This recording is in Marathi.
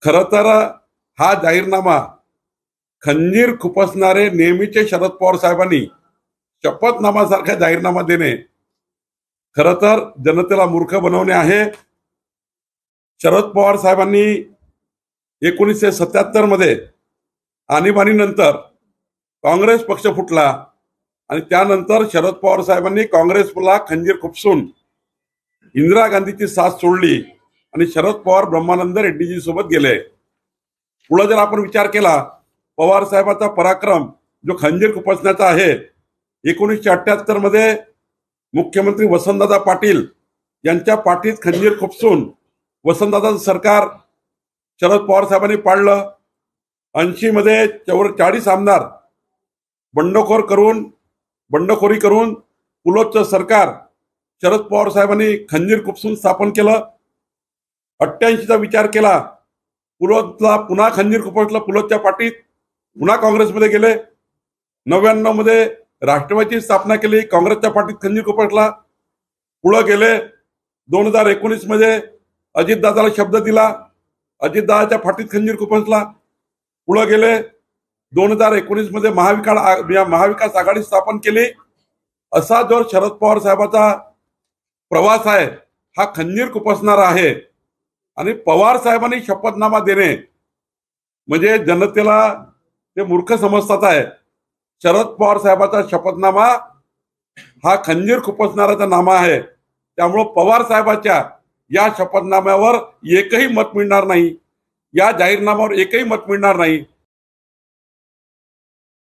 खरं तर हा जाहीरनामा खंजीर खुपसणारे नेहमीचे शरद पवार साहेबांनी शपथनामासारखा जाहीरनामा देणे खरं तर जनतेला मूर्ख बनवणे आहे. शरद पवार साहेबांनी 1977 मध्ये आणीबाणीनंतर काँग्रेस पक्ष फुटला आणि त्यानंतर शरद पवार साहेबांनी काँग्रेसला खंजीर खुपसून इंदिरा गांधीची साथ सोडली आणि शरद पवार ब्रह्मानंद रेड्डीजी सोबत गेले. पुढे जर आपण विचार केला, पवार साहेबांचा पराक्रम जो खंजीर खुपसण्याचा आहे, 1978 मध्ये मुख्यमंत्री वसंतदादा पाटील यांच्या पाठीत खंजीर खुपसून वसंतदादाचं सरकार शरद पवार साहेबांनी पाडलं. 80 मध्ये 40 आमदार बंडखोरी करून पुलोदचं सरकार शरद पवार साहेबांनी खंजीर खुपसून स्थापन केलं. 88चा विचार केला, पुलोदला पुन्हा खंजीर खुपसलं, पुलोदच्या पाठीत पुन्हा काँग्रेसमध्ये गेले. 99 मध्ये राष्ट्रवादीची स्थापना केली, काँग्रेसच्या पाठीत खंजीर खुपसला, पुढे गेले. 2019 मध्ये अजितदादाला शब्द दिला, अजितदादाच्या पाठीत खंजीर खुपसला, पुढे गेले. 2019 मध्ये महाविकास आघाडी स्थापन केली. असा जो शरद पवार साहेबांचा प्रवास आहे हा खंजीर खुपसणारा आहे. आणि पवार साहेबांनी शपथनामा देणे म्हणजे जनतेला ते मूर्ख समजतात आहे. शरद पवार साहेबांचा शपथनामा हा खंजीर खुपसणाराचा नामा आहे. त्यामुळं पवार साहेबांच्या या शपथनाम्यावर एकही मत मिळणार नाही, या जाहीरनाम्यावर एकही मत मिळणार नाही.